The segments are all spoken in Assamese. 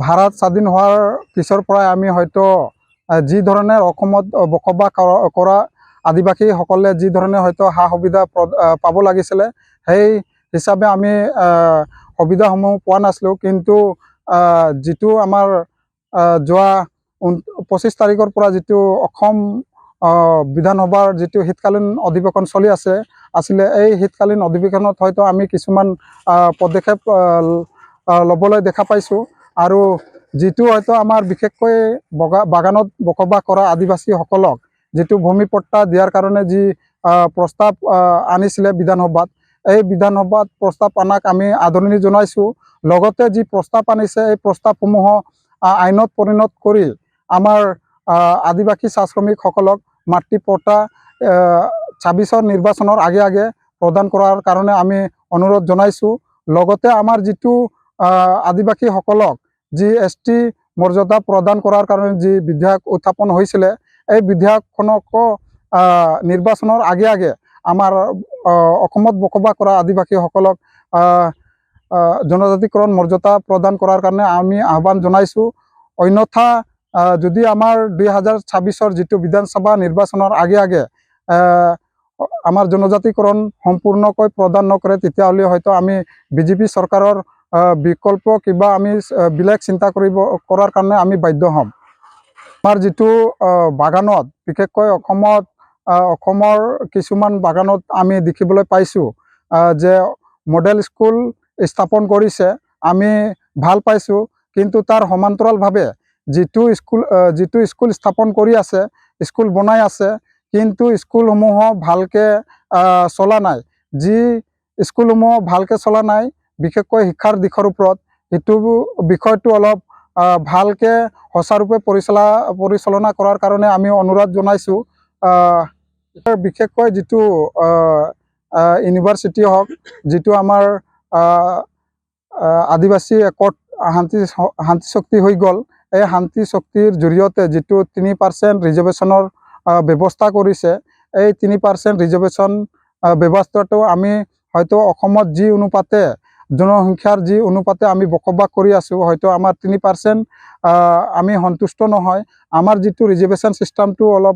ভাৰত স্বাধীন হোৱাৰ পিছৰ পৰাই আমি হয়তো যি ধৰণে অসমত বসবাস কৰা আদিবাসীসকলে যি ধৰণে হয়তো সা সুবিধা পাব লাগিছিলে সেই হিচাপে আমি সুবিধাসমূহ পোৱা নাছিলোঁ। কিন্তু যিটো আমাৰ যোৱা 25 তাৰিখৰ পৰা যিটো অসম বিধানসভাৰ যিটো শীতকালীন অধিৱেশন চলি আছিলে এই শীতকালীন অধিৱেশনত হয়তো আমি কিছুমান পদক্ষেপ ল'বলৈ দেখা পাইছোঁ। আৰু যিটো হয়তো আমাৰ বিশেষকৈ বাগানত বসবাস কৰা আদিবাসীসকলক যিটো ভূমি পট্টা দিয়াৰ কাৰণে যি প্ৰস্তাৱ আনিছিলে বিধানসভাত, এই বিধানসভাত প্ৰস্তাৱ আনাক আমি আদৰণি জনাইছোঁ। লগতে যি প্ৰস্তাৱ আনিছে এই প্ৰস্তাৱসমূহ আইনত পৰিণত কৰি আমাৰ আদিবাসী চাহ শ্ৰমিকসকলক মাটি পট্টা 26ৰ নিৰ্বাচনৰ আগে প্ৰদান কৰাৰ কাৰণে আমি অনুৰোধ জনাইছোঁ। লগতে আমাৰ যিটো আদিবাসীসকলক যি ST মৰ্যাদা প্ৰদান কৰাৰ কাৰণে যি বিধেয়ক উত্থাপন হৈছিলে এই বিধেয়কখনকো নিৰ্বাচনৰ আগে আমাৰ অসমত বসবাস কৰা আদিবাসীসকলক জনজাতিকৰণ মৰ্যাদা প্ৰদান কৰাৰ কাৰণে আমি আহ্বান জনাইছোঁ। অন্যথা যদি আমাৰ 2026ৰ যিটো বিধানসভা নিৰ্বাচনৰ আগে আমাৰ জনজাতিকৰণ সম্পূৰ্ণকৈ প্ৰদান নকৰে তেতিয়াহ'লে হয়তো আমি বিজেপি চৰকাৰৰ বিকল্প কিবা আমি বেলেগ চিন্তা কৰাৰ কাৰণে আমি বাধ্য হ'ম। আমাৰ যিটো বাগানত বিশেষকৈ অসমৰ কিছুমান বাগানত আমি দেখিবলৈ পাইছোঁ যে মডেল স্কুল স্থাপন কৰিছে, আমি ভাল পাইছোঁ। কিন্তু তাৰ সমান্তৰালভাৱে যিটো স্কুল স্থাপন কৰি আছে, স্কুল বনাই আছে, কিন্তু স্কুলসমূহ ভালকৈ চলা নাই। যি স্কুলসমূহ ভালকৈ চলা নাই বিশেষকৈ শিক্ষাৰ দিশৰ ওপৰত, সেইটো বিষয়টো অলপ ভালকৈ সুচাৰুৰূপে পৰিচালনা কৰাৰ কাৰণে আমি অনুৰোধ জনাইছোঁ। বিশেষকৈ যিটো ইউনিভাৰ্চিটি হওক, যিটো আমাৰ আদিবাসী একত শান্তি চুক্তি হৈ গ'ল, এই শান্তি চুক্তিৰ জৰিয়তে যিটো 3% ৰিজাৰ্ভেশ্যনৰ ব্যৱস্থা কৰিছে, এই 3% ৰিজাৰ্ভেশ্যন ব্যৱস্থাটো আমি হয়তো অসমত যি অনুপাতে জনসংখ্যাৰ যি অনুপাতে আমি বসবাস কৰি আছোঁ, হয়তো আমাৰ 3% আমি সন্তুষ্ট নহয়। আমাৰ যিটো ৰিজাৰ্ভেশ্যন ছিষ্টেমটো অলপ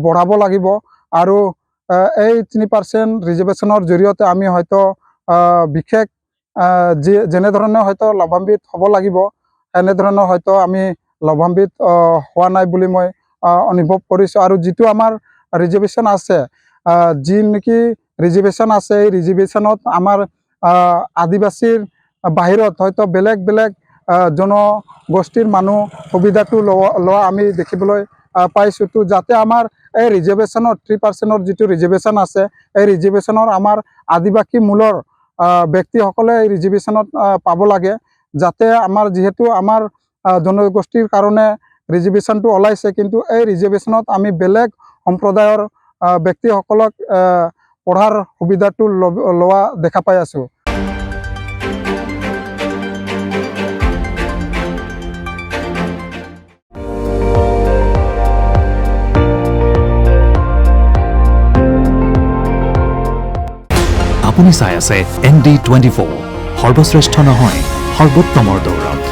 বঢ়াব লাগিব। আৰু এই 3% ৰিজাৰ্ভেশ্যনৰ জৰিয়তে আমি হয়তো বিশেষ যেনেধৰণে হয়তো লাভান্বিত হ'ব লাগিব এনেধৰণৰ হয়তো আমি লাভান্বিত হোৱা নাই বুলি মই অনুভৱ কৰিছোঁ। আৰু যিটো আমাৰ ৰিজাৰ্ভেশ্যন আছে, যি নেকি ৰিজাৰ্ভেশ্যন আছে, এই ৰিজাৰ্ভেশ্যনত আমাৰ আদিবাসীৰ বাহিৰত হয়তো বেলেগ জনগোষ্ঠীৰ মানুহ সুবিধাটো লোৱা আমি দেখিবলৈ পাইছোঁ। তো যাতে আমাৰ এই ৰিজাৰ্ভেশ্যনৰ 3%ৰ যিটো ৰিজাৰ্ভেশ্যন আছে, এই ৰিজাৰ্ভেশ্যনৰ আমাৰ আদিবাসী মূলৰ ব্যক্তিসকলে এই ৰিজাৰ্ভেশ্যনত পাব লাগে। যাতে আমাৰ যিহেতু আমাৰ জনগোষ্ঠীৰ কাৰণে ৰিজাৰ্ভেশ্যনটো ওলাইছে, কিন্তু এই ৰিজাৰ্ভেশ্যনত আমি বেলেগ সম্প্ৰদায়ৰ ব্যক্তিসকলক পঢ়াৰ সুবিধাটো লোৱা দেখা পাই আছোঁ। আপুনি চাই আছে ND24, সৰ্বশ্ৰেষ্ঠ নহয় সৰ্বোত্তমৰ দৌৰত।